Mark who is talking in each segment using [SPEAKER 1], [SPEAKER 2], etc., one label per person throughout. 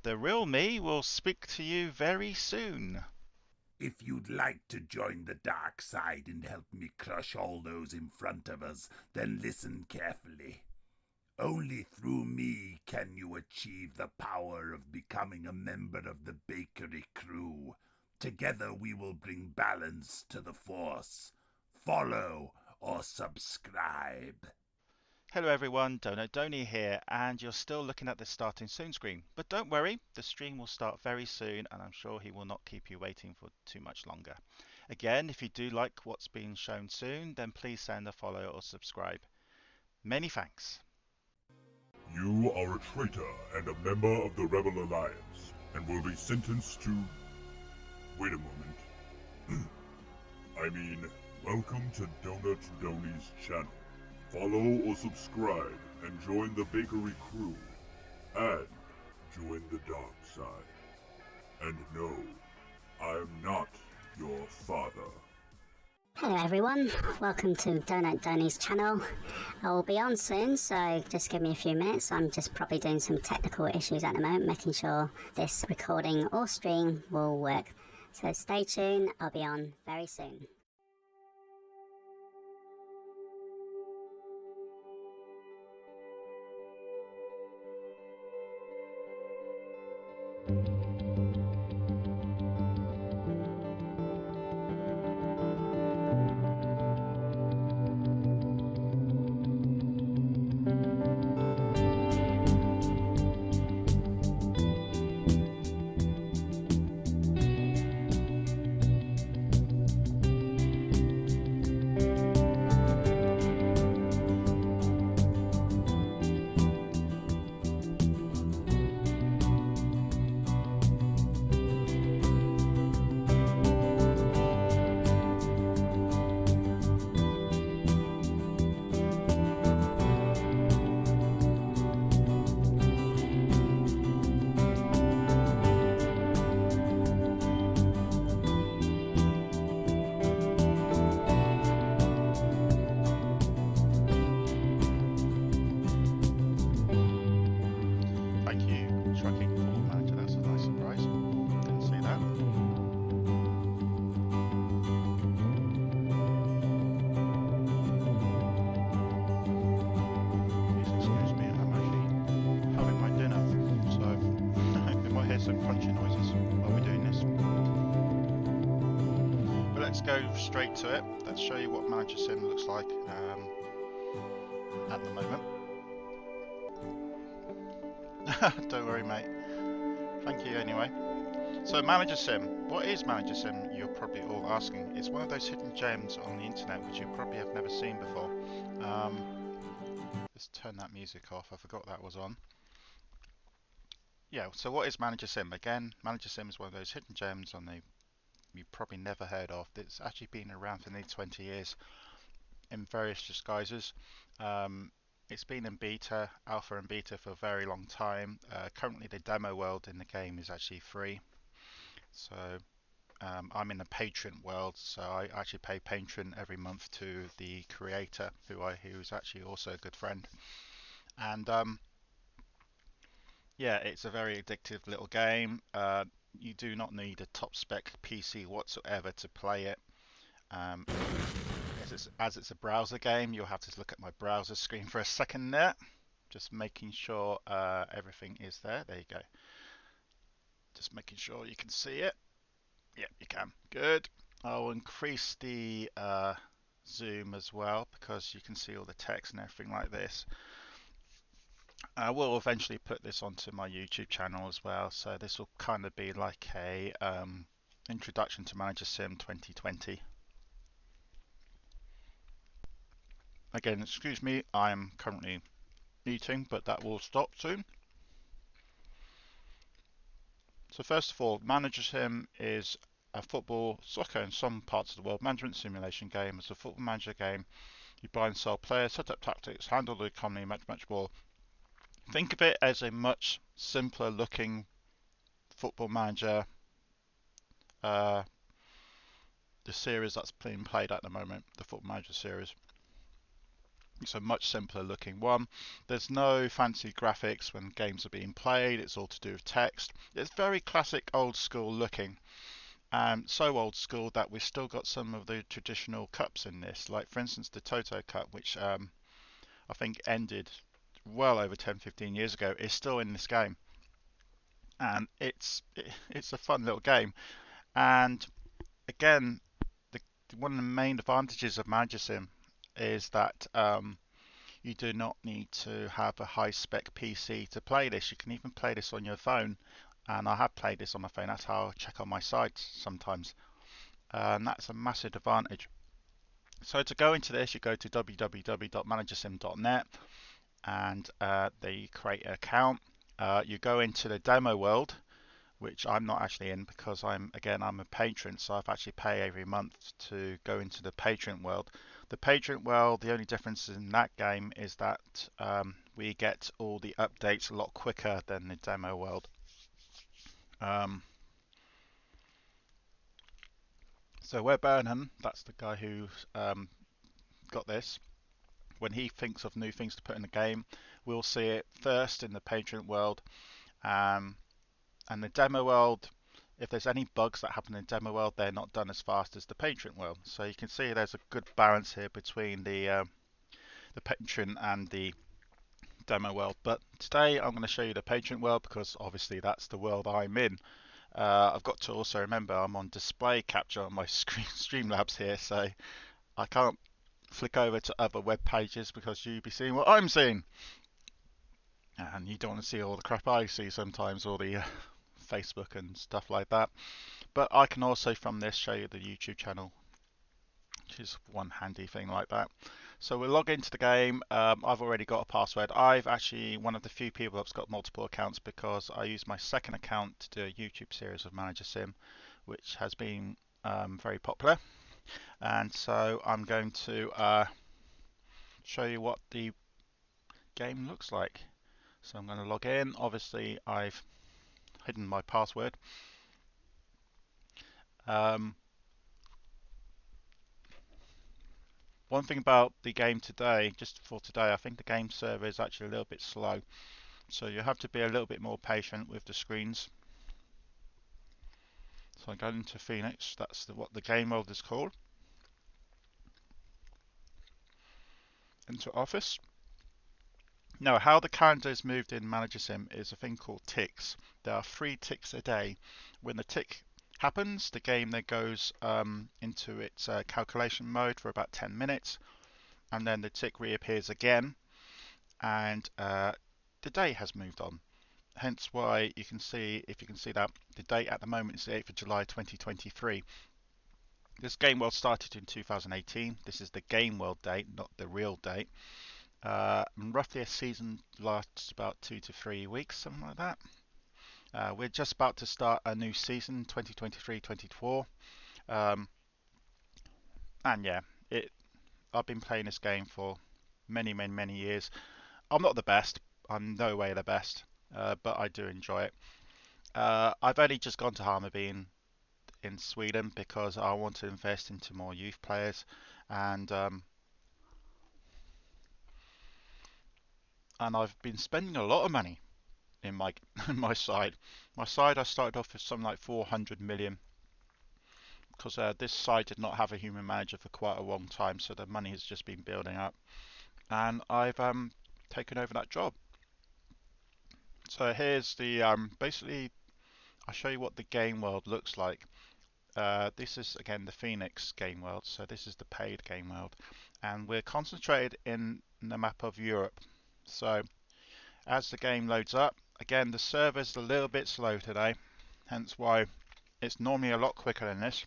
[SPEAKER 1] the real me will speak to you very soon.
[SPEAKER 2] If you'd like to join the dark side and help me crush all those in front of us, then listen carefully. Only through me can you achieve the power of becoming a member of the bakery crew. Together we will bring balance to the force. Follow or subscribe.
[SPEAKER 1] Hello everyone, Donut Donny here, and you're still looking at the starting soon screen. But don't worry, the stream will start very soon, and I'm sure he will not keep you waiting for too much longer. Again, if you do like what's being shown soon, then please send a follow or subscribe. Many thanks.
[SPEAKER 3] You are a traitor and a member of the Rebel Alliance, and will be sentenced to... Wait a moment. Welcome to Donut Donny's channel. Follow or subscribe and join the bakery crew. And join the dark side. And no, I'm not your father.
[SPEAKER 4] Hello everyone, welcome to Donut Donny's channel. I will be on soon, so just give me a few minutes. I'm just probably doing some technical issues at the moment, making sure this recording or stream will work. So stay tuned, I'll be on very soon.
[SPEAKER 1] Thank you, Trucking Football Manager. That's a nice surprise. Didn't see that. Please excuse me, I'm actually having my dinner, so you might hear some crunchy noises while we're doing this. But let's go straight to it. Let's show you what Managersim looks like at the moment. Don't worry, mate. Thank you anyway. So Managersim. What is Managersim? You're probably all asking. It's one of those hidden gems on the internet which you probably have never seen before. Let's turn that music off. I forgot that was on. Yeah, so what is Managersim? Again, Managersim is one of those hidden gems on the you've probably never heard of. It's actually been around for nearly 20 years in various disguises. It's been in beta, alpha and beta for a very long time. Currently the demo world in the game is actually free. So I'm in the patron world, so I actually pay patron every month to the creator, who's actually also a good friend. And yeah, it's a very addictive little game. You do not need a top spec PC whatsoever to play it. As it's a browser game, you'll have to look at my browser screen for a second there. Just making sure everything is there. There you go. Just making sure you can see it. Yep, you can. Good. I'll increase the zoom as well because you can see all the text and everything like this. I will eventually put this onto my YouTube channel as well, so this will kind of be like a introduction to Managersim 2020. Again, excuse me, I'm currently eating, but that will stop soon. So first of all, Managersim is a football, soccer in some parts of the world, management simulation game. It's a football manager game. You buy and sell players, set up tactics, handle the economy, much more. Think of it as a much simpler looking football manager, the series that's being played at the moment, the football manager series. It's a much simpler looking one. There's no fancy graphics when games are being played. It's all to do with text. It's very classic old school looking. So old school that we've still got some of the traditional cups in this. Like for instance the Toto Cup, which I think ended well over 10-15 years ago, is still in this game. And it's a fun little game. And again, the, one of the main advantages of Managersim is that you do not need to have a high spec PC to play this. You can even play this on your phone, and I have played this on my phone. That's how I check on my sites sometimes, and that's a massive advantage. So to go into this, you go to www.managersim.net, and there you create an account. You go into the demo world, which I'm not actually in because I'm a patron, so I've actually pay every month to go into the patron world. The patron world, the only difference in that game is that we get all the updates a lot quicker than the demo world. Um, so where Burnham, that's the guy who got this, when he thinks of new things to put in the game, we'll see it first in the patron world. Um, and the demo world, if there's any bugs that happen in demo world, they're not done as fast as the patron world. So you can see there's a good balance here between the patron and the demo world. But today I'm going to show you the patron world because obviously that's the world I'm in. I've got to also remember I'm on display capture on my screen Streamlabs here, so I can't flick over to other web pages because you'll be seeing what I'm seeing. And you don't want to see all the crap I see sometimes, all the Facebook and stuff like that. But I can also from this show you the YouTube channel, which is one handy thing like that. So we'll log into the game. I've already got a password. I've actually one of the few people that's got multiple accounts because I use my second account to do a YouTube series of Managersim, which has been very popular. And so I'm going to show you what the game looks like. So I'm going to log in. Obviously, I've hidden my password. Um, One thing about the game today, just for today, I think the game server is actually a little bit slow. So you have to be a little bit more patient with the screens. So I go into Phoenix, that's what the game world is called. Into Office. Now, how the calendar is moved in Managersim is a thing called ticks. There are 3 ticks a day. When the tick happens, the game then goes into its calculation mode for about 10 minutes, and then the tick reappears again, and the day has moved on. Hence why you can see, if you can see that, the date at the moment is the 8th of July 2023. This game world started in 2018. This is the game world date, not the real date. Roughly a season lasts about 2 to 3 weeks, something like that. We're just about to start a new season, 2023-24. And yeah, I've been playing this game for many years. I'm not the best. I'm no way the best, but I do enjoy it. I've only just gone to Hammarby in Sweden because I want to invest into more youth players, and I've been spending a lot of money in my in my side. My side I started off with something like 400 million because this side did not have a human manager for quite a long time, so the money has just been building up, and I've taken over that job. So here's the basically I'll show you what the game world looks like. This is again the Phoenix game world, so this is the paid game world, and we're concentrated in the map of Europe. So as the game loads up, again the server's a little bit slow today, hence why it's normally a lot quicker than this.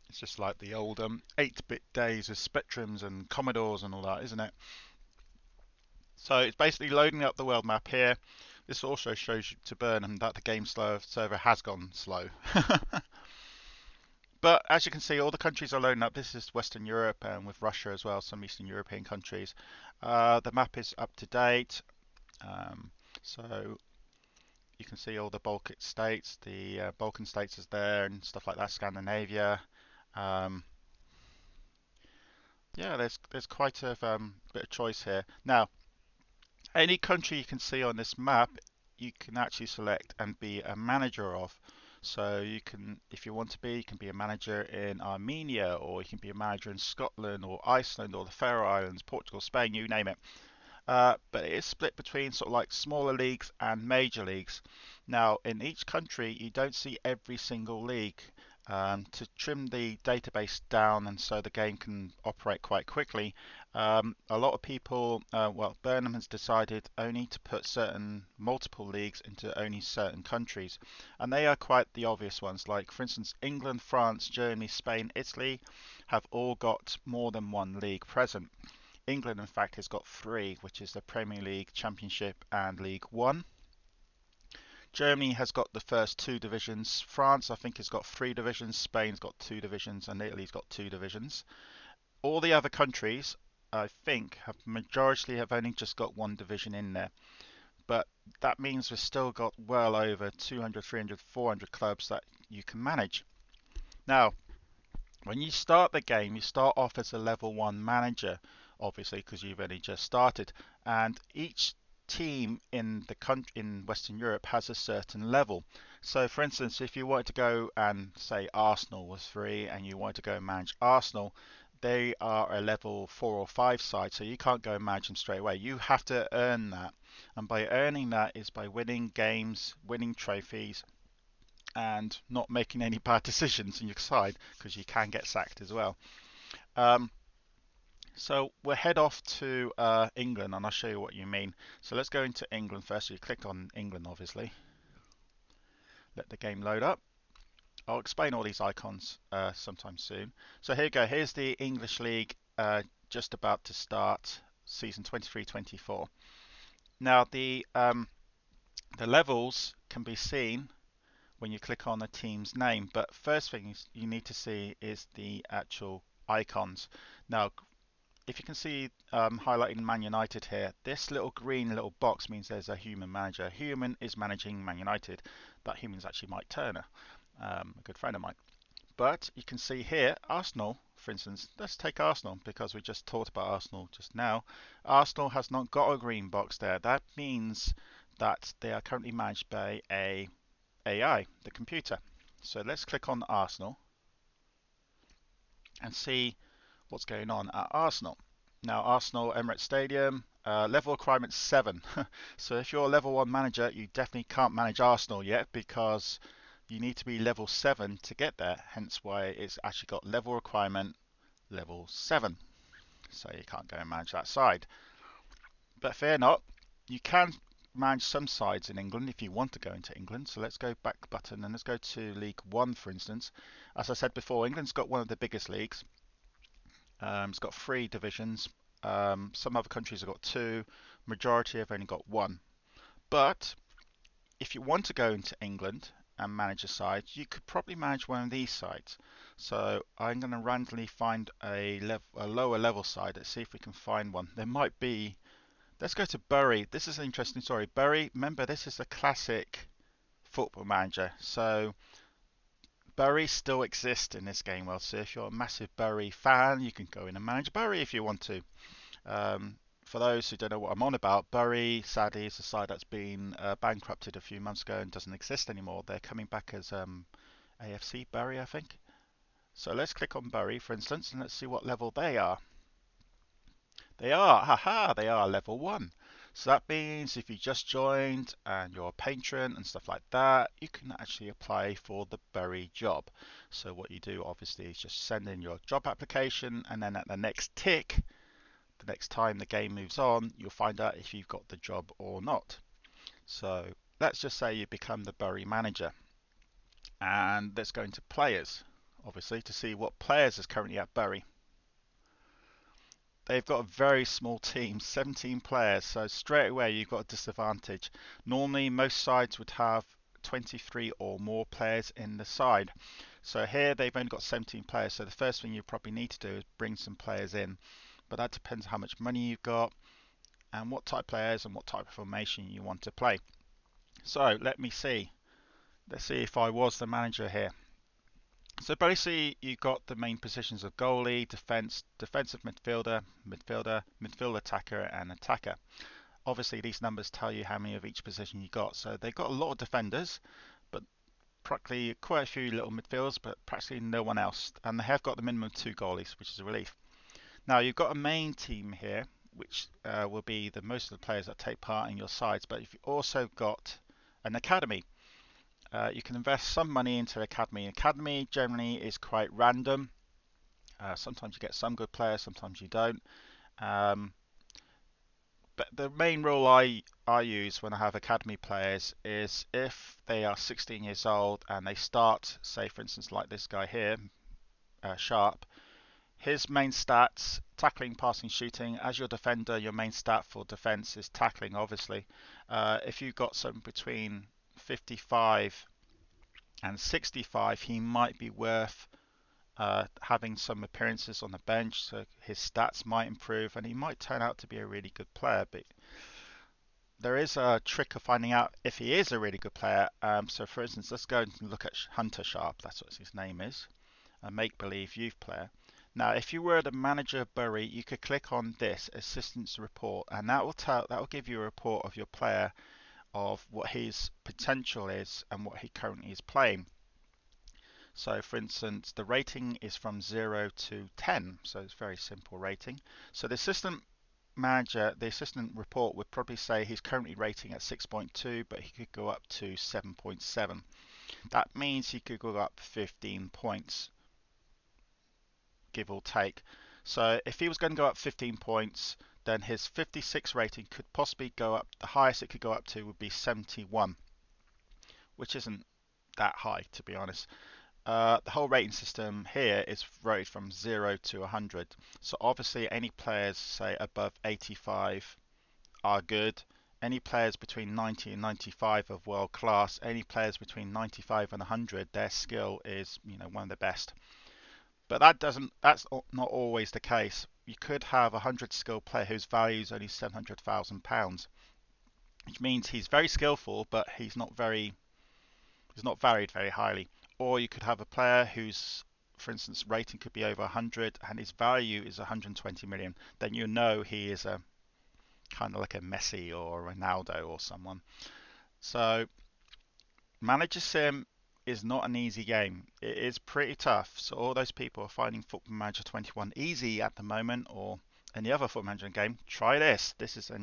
[SPEAKER 1] It's just like the old 8-bit days with Spectrums and Commodores and all that, isn't it? So it's basically loading up the world map here. This also shows you to Burnham that the game server has gone slow. But as you can see, all the countries are loading up. This is Western Europe and with Russia as well, some Eastern European countries. The map is up to date. So you can see all the Baltic states, the Balkan states is there and stuff like that, Scandinavia. Um, Yeah, there's quite a bit of choice here. Now, any country you can see on this map, you can actually select and be a manager of. So you can, if you want to be, you can be a manager in Armenia, or you can be a manager in Scotland, or Iceland, or the Faroe Islands, Portugal, Spain, you name it. But it is split between sort of like smaller leagues and major leagues. Now, in each country, you don't see every single league. To trim the database down and so the game can operate quite quickly, a lot of people, well, Burnham has decided only to put certain multiple leagues into only certain countries, and they are quite the obvious ones. Like, for instance, England, France, Germany, Spain, Italy have all got more than one league present. England, in fact, has got three, which is the Premier League, Championship, and League One. Germany has got the first two divisions. France, I think, has got three divisions. Spain's got two divisions, and Italy's got two divisions. All the other countries, I think, have majority have only just got one division in there. But that means we've still got well over 200, 300, 400 clubs that you can manage. Now, when you start the game, you start off as a level 1 manager, obviously, because you've only just started, and each team in the country in Western Europe has a certain level. So, for instance, if you wanted to go and say Arsenal was free, and you wanted to go and manage Arsenal, they are a level 4 or 5 side, so you can't go and manage them straight away. You have to earn that, and by earning that is by winning games, winning trophies, and not making any bad decisions in your side, because you can get sacked as well. Um, so we'll head off to England, and I'll show you what you mean. So let's go into England first. So you click on England, obviously. Let the game load up. I'll explain all these icons sometime soon. So here you go. Here's the English League just about to start, season 23-24. Now the levels can be seen when you click on a team's name. But first thing you need to see is the actual icons. Now, if you can see highlighting Man United here, this little green little box means there's a human manager. A human is managing Man United. That human is actually Mike Turner, a good friend of mine. But you can see here, Arsenal, for instance, let's take Arsenal because we just talked about Arsenal just now. Arsenal has not got a green box there. That means that they are currently managed by a AI, the computer. So let's click on Arsenal and see what's going on at Arsenal. Now, Arsenal Emirates Stadium, level requirement 7. So if you're a level 1 manager, you definitely can't manage Arsenal yet because you need to be level 7 to get there, hence why it's actually got level requirement level 7. So you can't go and manage that side. But fear not, you can manage some sides in England if you want to go into England. So let's go back button and let's go to League One, for instance. As I said before, England's got one of the biggest leagues. It's got three divisions. Some other countries have got two. Majority have only got one. But if you want to go into England and manage a side, you could probably manage one of these sides. So I'm going to randomly find a lower level side. Let's see if we can find one. There might be. Let's go to Bury. This is an interesting story. Bury, remember, this is a classic football manager. So Bury still exists in this game world. So if you're a massive Bury fan, you can go in and manage Bury if you want to. For those who don't know what I'm on about, Bury sadly is a side that's been bankrupted a few months ago and doesn't exist anymore. They're coming back as AFC Bury, I think. So let's click on Bury, for instance, and let's see what level they are. They are, haha, they are level 1. So that means if you just joined and you're a patron and stuff like that, you can actually apply for the Bury job. So what you do obviously is just send in your job application, and then at the next tick, the next time the game moves on, you'll find out if you've got the job or not. So let's just say you become the Bury manager. And let's go into players, obviously, to see what players is currently at Bury. They've got a very small team, 17 players, so straight away you've got a disadvantage. Normally most sides would have 23 or more players in the side. So here they've only got 17 players, so the first thing you probably need to do is bring some players in. But that depends how much money you've got and what type of players and what type of formation you want to play. So let me see. Let's see if I was the manager here. So basically, you've got the main positions of goalie, defense, defensive midfielder, midfield attacker, and attacker. Obviously, these numbers tell you how many of each position you got. So they've got a lot of defenders, but practically quite a few little midfielders, but practically no one else. And they have got the minimum 2 goalies, which is a relief. Now you've got a main team here, which will be the most of the players that take part in your sides. But you've also got an academy. You can invest some money into academy. Academy generally is quite random. Sometimes you get some good players, sometimes you don't. Um, but the main rule I use when I have academy players is if they are 16 years old and they start, say for instance like this guy here, Sharp, his main stats, tackling, passing, shooting. As your defender, your main stat for defense is tackling, obviously. If you've got something between 55 and 65, he might be worth having some appearances on the bench, so his stats might improve and he might turn out to be a really good player. But there is a trick of finding out if he is a really good player. So for instance, let's go and look at Hunter Sharp, that's what his name is, a make-believe youth player. Now, if you were the manager of Bury, you could click on this assistance report, and that will give you a report of your player, of what his potential is and what he currently is playing. So, for instance, the rating is from 0 to 10, so it's a very simple rating. So the assistant report would probably say he's currently rating at 6.2, but he could go up to 7.7. That means he could go up 15 points, give or take. So if he was going to go up 15 points, then his 56 rating could possibly go up. The highest it could go up to would be 71, which isn't that high, to be honest. The whole rating system here is rated from 0 to 100. So obviously any players, say, above 85 are good. Any players between 90 and 95 of world class. Any players between 95 and 100, their skill is, one of the best. But that's not always the case. You could have a 100 skill player whose value is only £700,000, which means he's very skillful, but he's not valued very highly. Or you could have a player whose, for instance, rating could be over 100 and his value is 120 million. Then you know he is a kind of like a Messi or a Ronaldo or someone. So Managersim is not an easy game. It is pretty tough. So all those people are finding Football Manager 21 easy at the moment, or any other Football Manager game, try this. This is a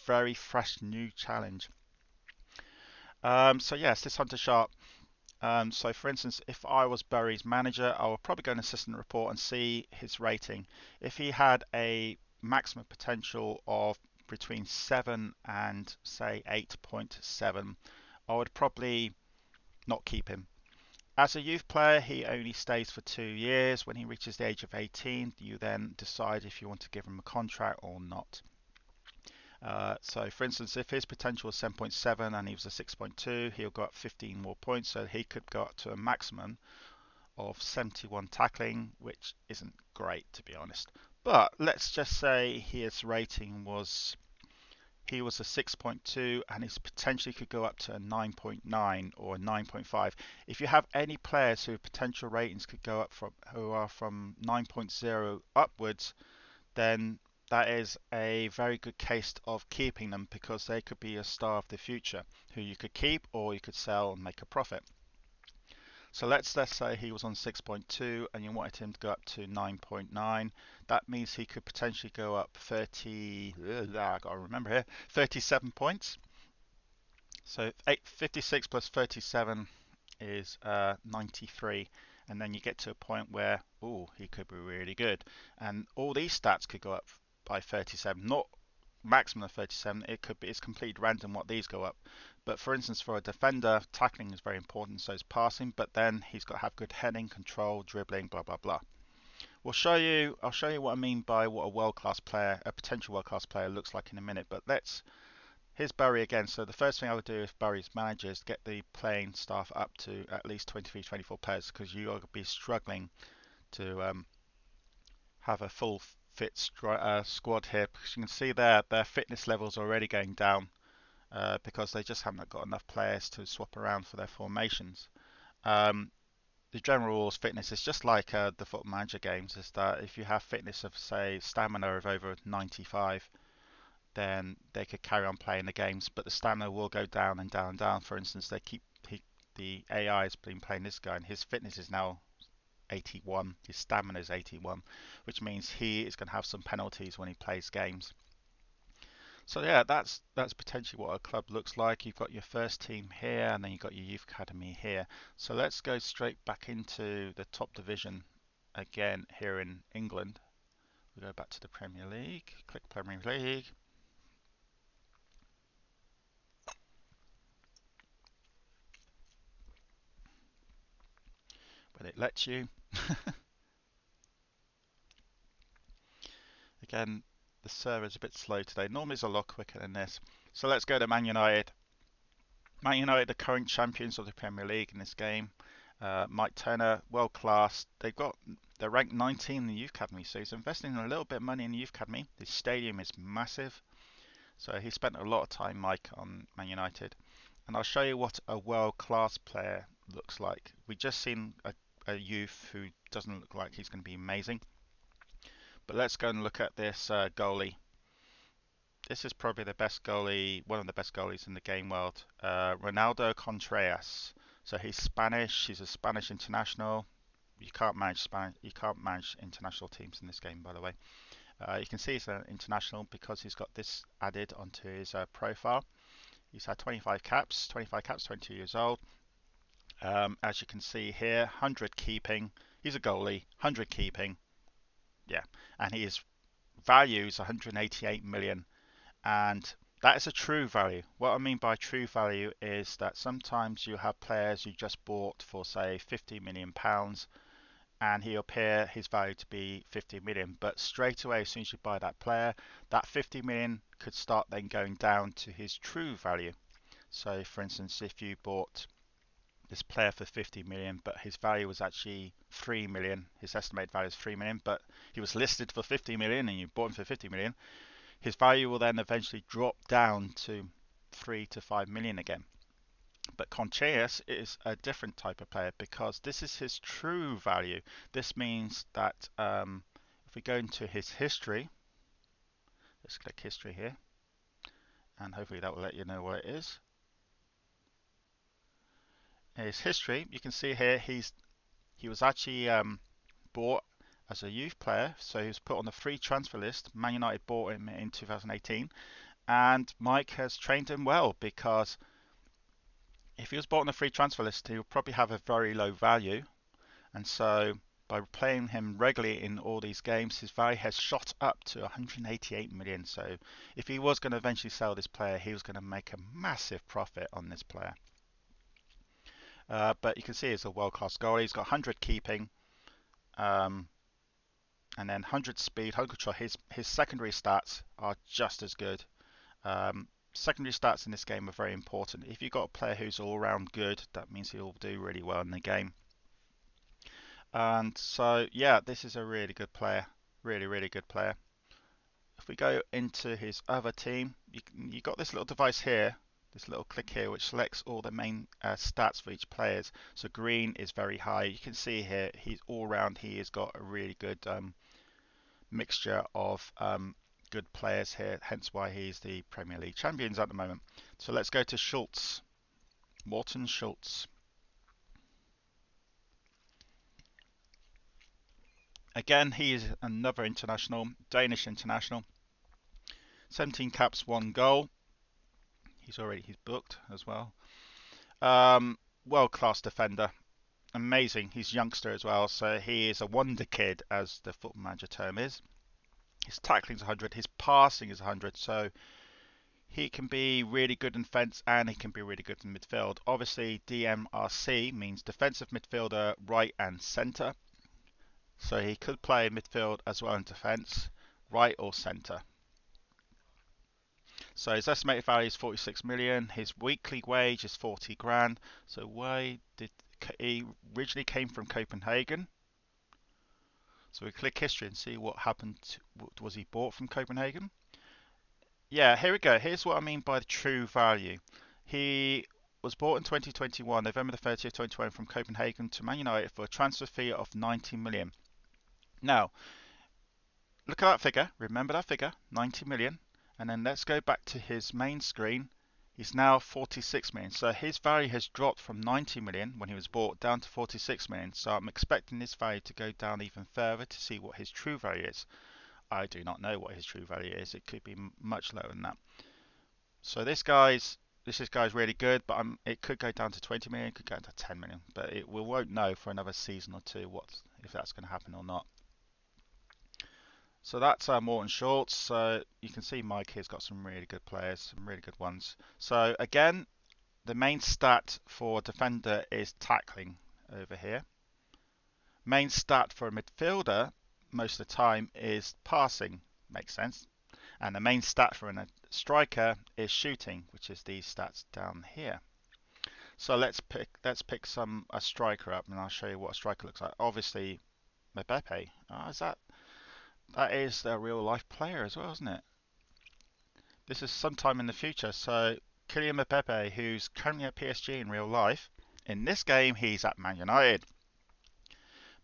[SPEAKER 1] very fresh new challenge. So yes, this Hunter Sharp. So for instance, if I was Bury's manager, I would probably go an assistant report and see his rating. If he had a maximum potential of between 7 and say 8.7, I would probably not keep him. As a youth player, he only stays for 2 years. When he reaches the age of 18, you then decide if you want to give him a contract or not. So for instance, if his potential was 7.7 and he was a 6.2, he'll go up 15 more points, so he could go up to a maximum of 71 tackling, which isn't great, to be honest. But let's just say his rating was, he was a 6.2 and his potentially could go up to a 9.9 or a 9.5. If you have any players whose potential ratings could go up who are from 9.0 upwards, then that is a very good case of keeping them, because they could be a star of the future who you could keep or you could sell and make a profit. So let's say he was on 6.2 and you wanted him to go up to 9.9. That means he could potentially go up I gotta remember here, 37 points. So 56 plus 37 is 93, and then you get to a point where, he could be really good, and all these stats could go up by 37, not maximum of 37. It's completely random what these go up. But for instance, for a defender, tackling is very important, so is passing, but then he's got to have good heading, control, dribbling, blah blah blah. I'll show you what I mean by what a world-class player, a potential world-class player, looks like in a minute. But here's Bury again. So the first thing I would do if Bury's manager is get the playing staff up to at least 23, 24 players, because you will be struggling to have a full fit squad here. Because you can see their fitness levels are already going down because they just haven't got enough players to swap around for their formations. the general rules fitness is just like the Football Manager games. Is that if you have fitness of say stamina of over 95, then they could carry on playing the games, but the stamina will go down and down and down. For instance, the AI has been playing this guy, and his fitness is now 81. His stamina is 81, which means he is going to have some penalties when he plays games. So yeah, that's potentially what a club looks like. You've got your first team here, and then you've got your youth academy here. So let's go straight back into the top division again here in England. We go back to the Premier League, click Premier League. But it lets you. Again, the server's a bit slow today. Normally it's a lot quicker than this. So let's go to Man United. Man United, the current champions of the Premier League in this game. Mike Turner, world class. They're ranked 19 in the youth academy, so he's investing a little bit of money in the youth academy. The stadium is massive, so he spent a lot of time, Mike, on Man United. And I'll show you what a world class player looks like. We just seen a youth who doesn't look like he's going to be amazing. But let's go and look at this goalie. This is probably the best goalie, one of the best goalies in the game world. Ronaldo Contreras. So he's Spanish. He's a Spanish international. You can't manage Spanish. You can't manage international teams in this game, by the way. You can see he's an international because he's got this added onto his profile. He's had 25 caps, 22 years old. As you can see here, 100 keeping. He's a goalie, 100 keeping. Yeah, and his value is 188 million. And that is a true value. What I mean by true value is that sometimes you have players you just bought for say 50 million pounds, and he'll appear his value to be 50 million, but straight away as soon as you buy that player, that 50 million could start then going down to his true value. So for instance, if you bought this player for 50 million but his value was actually 3 million, his estimated value is 3 million, but he was listed for 50 million and you bought him for 50 million, his value will then eventually drop down to 3 to 5 million again. But Concheas is a different type of player because this is his true value. This means that if we go into his history, let's click history here, and hopefully that will let you know what it is. In his history, you can see here he was actually bought as a youth player, so he was put on the free transfer list. Man United bought him in 2018, and Mike has trained him well because if he was bought on the free transfer list, he would probably have a very low value, and so by playing him regularly in all these games, his value has shot up to 188 million. So if he was going to eventually sell this player, he was going to make a massive profit on this player. But you can see he's a world-class goalie. He's got 100 keeping, and then 100 speed, 100 control. His secondary stats are just as good. Secondary stats in this game are very important. If you've got a player who's all-round good, that means he'll do really well in the game. And so, yeah, this is a really good player. Really, really good player. If we go into his other team, you got this little device here, this little click here, which selects all the main stats for each player. So green is very high. You can see here, he's all round. He has got a really good mixture of good players here, hence why he's the Premier League champions at the moment. So let's go to Schultz, Morten Schultz. Again, he is another international, Danish international. 17 caps, 1 goal. He's booked as well. World-class defender. Amazing. He's youngster as well, so he is a wonder kid, as the Football Manager term is. His tackling is 100. His passing is 100. So he can be really good in defence and he can be really good in midfield. Obviously, DMRC means defensive midfielder, right and centre. So he could play midfield as well in defence, right or centre. So his estimated value is 46 million. His weekly wage is 40 grand. So why did he originally came from Copenhagen? So we click history and see what happened. Was he bought from Copenhagen? Yeah, here we go. Here's what I mean by the true value. He was bought in 2021, November the 30th, 2021, from Copenhagen to Man United for a transfer fee of 90 million. Now, look at that figure. Remember that figure, 90 million. And then let's go back to his main screen. He's now 46 million. So his value has dropped from 90 million when he was bought down to 46 million. So I'm expecting this value to go down even further to see what his true value is. I do not know what his true value is. It could be much lower than that. So this guy's really good, but it could go down to 20 million, it could go down to 10 million, but we won't know for another season or two if that's going to happen or not. So that's Morton Schultz. So you can see Mike here's got some really good players, some really good ones. So again, the main stat for defender is tackling over here. Main stat for a midfielder most of the time is passing. Makes sense. And the main stat for a striker is shooting, which is these stats down here. So let's pick a striker up, and I'll show you what a striker looks like. Obviously, Mbappe. That is a real life player as well, isn't it? This is sometime in the future. So Kylian Mbappe, who's currently at PSG in real life, in this game he's at Man United,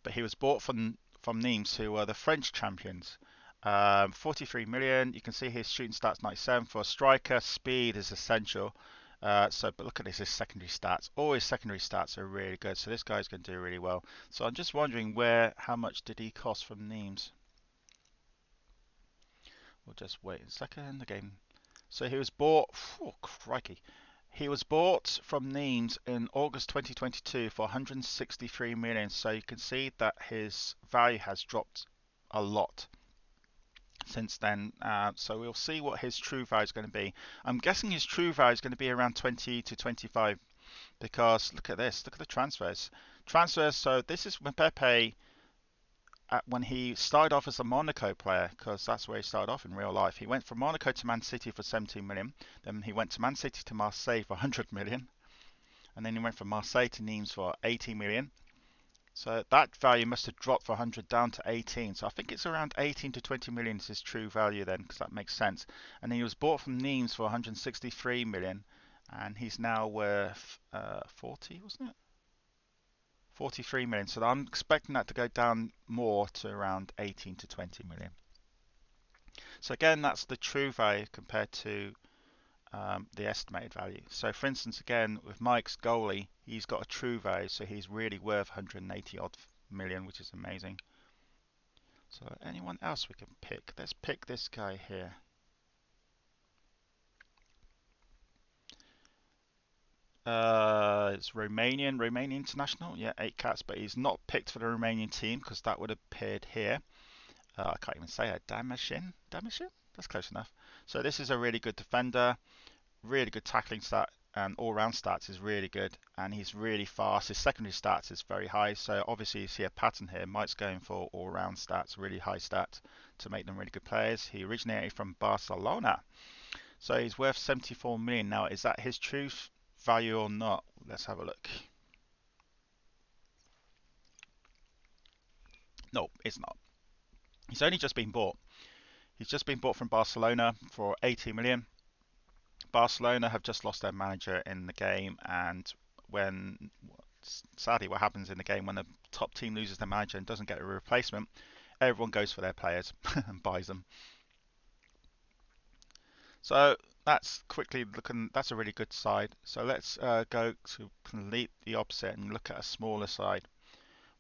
[SPEAKER 1] but he was bought from Nimes, who were the French champions. 43 million. You can see his shooting stats 97 for a striker. Speed is essential. But look at his secondary stats. All his secondary stats are really good. So this guy's going to do really well. So I'm just wondering how much did he cost from Nimes? We'll just wait a second. The game. So he was bought. Oh, crikey. He was bought from Nimes in August 2022 for 163 million. So you can see that his value has dropped a lot since then. So we'll see what his true value is going to be. I'm guessing his true value is going to be around 20 to 25 because look at this. Look at the transfers. So this is Mbappe when he started off as a Monaco player, because that's where he started off in real life. He went from Monaco to Man City for 17 million. Then he went to Man City to Marseille for 100 million. And then he went from Marseille to Nimes for 80 million. So that value must have dropped for 100 down to 18. So I think it's around 18 to 20 million is his true value then, because that makes sense. And then he was bought from Nimes for 163 million, and he's now worth 40, wasn't it? 43 million. So I'm expecting that to go down more to around 18 to 20 million. So again, that's the true value compared to the estimated value. So for instance, again, with Mike's goalie, he's got a true value, so he's really worth 180 odd million, which is amazing. So anyone else we can pick? Let's pick this guy here. It's Romanian international. Yeah, 8 cats, but he's not picked for the Romanian team because that would have appeared here. I can't even say it. Damashin? That's close enough. So this is a really good defender. Really good tackling stat, and all-round stats is really good, and he's really fast. His secondary stats is very high, so obviously you see a pattern here. Mike's going for all-round stats, really high stats to make them really good players. He originated from Barcelona, so he's worth 74 million. Now, is that his true value or not? Let's have a look. No, it's not. He's only just been bought. He's just been bought from Barcelona for 80 million. Barcelona have just lost their manager in the game, and sadly what happens in the game when the top team loses their manager and doesn't get a replacement, everyone goes for their players and buys them. So that's that's a really good side. So let's go to complete the opposite and look at a smaller side.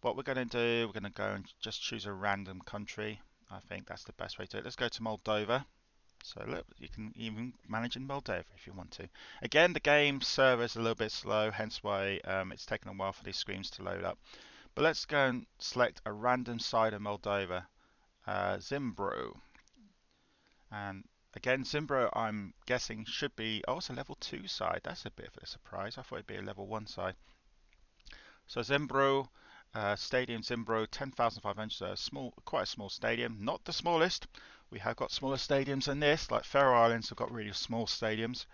[SPEAKER 1] What we're going to do, we're going to go and just choose a random country. I think that's the best way to do it. Let's go to Moldova. So look, you can even manage in Moldova if you want to. Again, the game server is a little bit slow, hence why it's taken a while for these screens to load up. But let's go and select a random side of Moldova, Zimbro. And again, Zimbro, I'm guessing should be, oh, it's a level 2 side. That's a bit of a surprise. I thought it'd be a level 1 side. So Zimbro, Stadium Zimbro, 10,500, so quite a small stadium. Not the smallest. We have got smaller stadiums than this, like Faroe Islands have got really small stadiums.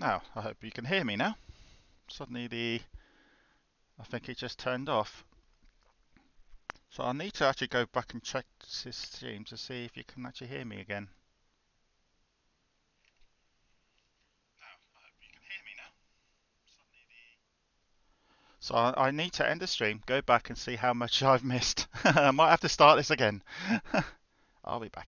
[SPEAKER 1] Now, I hope you can hear me now. Suddenly I think it just turned off. So I need to actually go back and check this stream to see if you can actually hear me again. So I need to end the stream, go back and see how much I've missed. I might have to start this again. I'll be back.